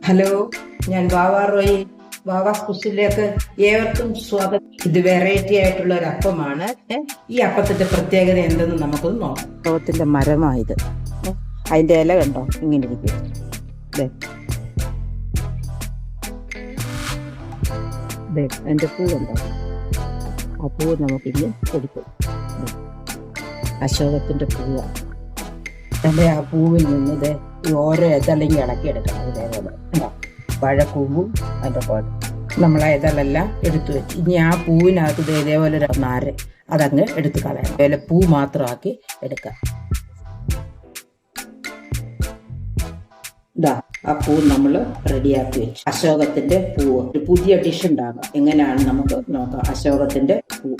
Hello, ഞാൻ വാവ റോയി. വാവാസ് കുഷിലേക്ക് ഏവർക്കും സ്വാഗതം. ഇത് വെറൈറ്റി ആയിട്ടുള്ള ഒരു അപ്പമാണ്. ഈ അപ്പത്തിന്റെ പ്രത്യേകത എന്തെന്ന് നമുക്കൊന്ന് നോക്കാം. അപ്പത്തിന്റെ മരമായത്, അതിന്റെ ഇല കണ്ടോ ഇങ്ങനെ ഇരിക്കും. അതിന്റെ പൂ കണ്ടോ, ആ പൂ നമുക്കിങ്ങനെ കൊടുക്കും. അശോകത്തിന്റെ പൂവാണ്. അതിന്റെ ആ പൂവിൽ നിന്ന് ഓരോ ഇതല്ലെങ്കിൽ ഇളക്കിയെടുക്കണം. ഇതേപോലെ പഴക്കൂമ്പും അതിൻ്റെ പോലെ നമ്മൾ ആ ഇതളെല്ലാം എടുത്തു വെച്ച് ഇനി ആ പൂവിനകത്ത് ഇതേപോലെ ഒരു നാര് അതങ്ങ് എടുത്ത് കളയണം. അതുപോലെ പൂ മാത്രമാക്കി എടുക്കാം. ഇതാ ആ പൂ നമ്മൾ റെഡിയാക്കി വെച്ചു. അശോകത്തിന്റെ പൂവ് ഒരു പുതിയ ഡിഷ് ഉണ്ടാകാം. എങ്ങനെയാണ് നമുക്ക് നോക്കാം. അശോകത്തിന്റെ പൂ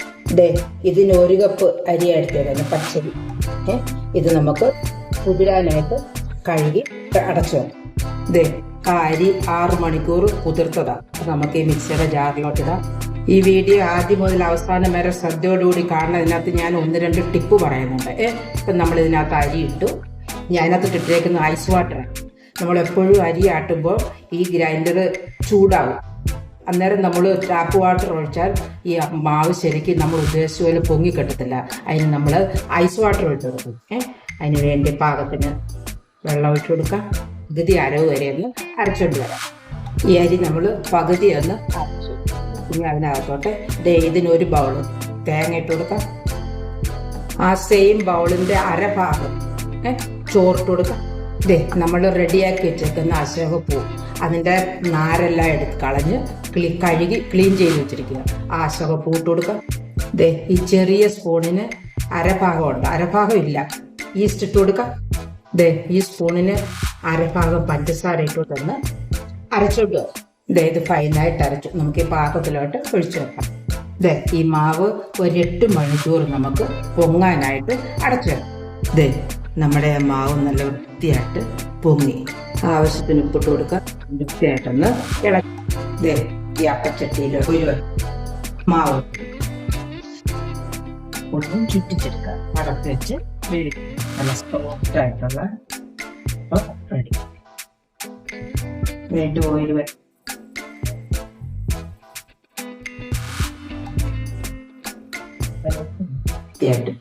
ഇതിന് 1 കപ്പ് അരി എടുത്തേക്കാം, പച്ചരി. ഇത് നമുക്ക് കുതിരാനായിട്ട് കഴുകി അടച്ചു വെക്കാം. ആ അരി 6 മണിക്കൂർ കുതിർത്തതാണ്. നമുക്ക് ഈ മിക്സിയുടെ ജാറിലോട്ടിടാം. ഈ വീഡിയോ ആദ്യം മുതൽ അവസാനം വരെ ശ്രദ്ധയോടുകൂടി കാണണം. ഇതിനകത്ത് ഞാൻ 1-2 ടിപ്പ് പറയുന്നുണ്ട്. ഇപ്പം നമ്മൾ ഇതിനകത്ത് അരി ഇട്ടു. ഞാനകത്ത് ഇട്ടിരിക്കുന്ന ഐസ് വാട്ടറാണ്. നമ്മളെപ്പോഴും അരി ആട്ടുമ്പോൾ ഈ ഗ്രൈൻഡർ ചൂടാവും. അന്നേരം നമ്മൾ ടാപ്പ് വാട്ടർ ഒഴിച്ചാൽ ഈ മാവ് ശരിക്കും നമ്മൾ ഉദ്ദേശിച്ച പോലെ പൊങ്ങിക്കെട്ടത്തില്ല. അതിന് നമ്മൾ ഐസ് വാട്ടർ ഒഴിച്ചു കൊടുക്കും. അതിന് വേണ്ടി പാകത്തിന് വെള്ളം ഒഴിച്ചു കൊടുക്കാം. പകുതി അരവ് വരെ ഒന്ന് അരച്ചുകൊണ്ട് വരാം. ഈ അരി നമ്മൾ പകുതി ഒന്ന് അരച്ചു. ഇനി അതിനകത്തോട്ട് ഇതിനൊരു ബൗൾ തേങ്ങ ഇട്ട് കൊടുക്കാം. ആ സെയിം ബൗളിന്റെ അരഭാഗം ചോറിട്ട് കൊടുക്കാം. നമ്മൾ റെഡിയാക്കി വെച്ചേക്കുന്ന അശോകപ്പൂ അതിന്റെ നാരെല്ലാം എടുത്ത് കളഞ്ഞ് കഴുകി ക്ലീൻ ചെയ്ത് വെച്ചിരിക്കുക. ആ അശോകപ്പൂ ഇട്ട് കൊടുക്കാം. ഈ ചെറിയ സ്പൂണിന് അരഭാഗമുണ്ട്, അരഭാഗം ഇല്ല, ഈസ്റ്റ് ഇട്ട് കൊടുക്കാം. ഈ സ്പൂണിന് അരഭാഗം പഞ്ചസാര ഇട്ട് തന്നെ അരച്ചോട്ട്. ഇത് ഫൈനായിട്ട് അരച്ചു നമുക്ക് ഈ പാകത്തിലോട്ട് ഒഴിച്ചു വെക്കാം. ഈ മാവ് ഒരു 8 മണിക്കൂർ നമുക്ക് പൊങ്ങാനായിട്ട് അടച്ചു വെക്കാം. നമ്മുടെ മാവ് നല്ല വൃത്തിയായിട്ട് പൊങ്ങി. ആവശ്യത്തിന് ഉപ്പിട്ട് കൊടുക്കാം. വൃത്തിയായിട്ടൊന്ന് ഇളക്കി ഈ അപ്പച്ചട്ടിയിൽ ഒരു മാവ് ഒന്നും ചുറ്റിച്ചെടുക്കാം. അടച്ച് വെച്ച് നല്ല സോഫ്റ്റ് ആയിട്ടുള്ള റെഡി. വീണ്ടും ഓയിൽ വൃത്തിയായിട്ട്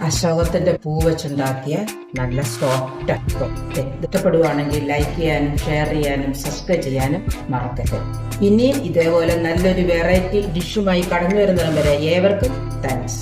അശോകത്തിന്റെ പൂ വെച്ചുണ്ടാക്കിയ നല്ല സോഫ്റ്റ് അപ്പം. ഇഷ്ടപ്പെടുവാണെങ്കിൽ ലൈക്ക് ചെയ്യാനും ഷെയർ ചെയ്യാനും സബ്സ്ക്രൈബ് ചെയ്യാനും മറക്കരുത്. ഇനി ഇതേപോലെ നല്ലൊരു വെറൈറ്റി ഡിഷുമായി കടന്നു വരുന്നതിന് വരെ ഏവർക്കും താങ്ക്സ്.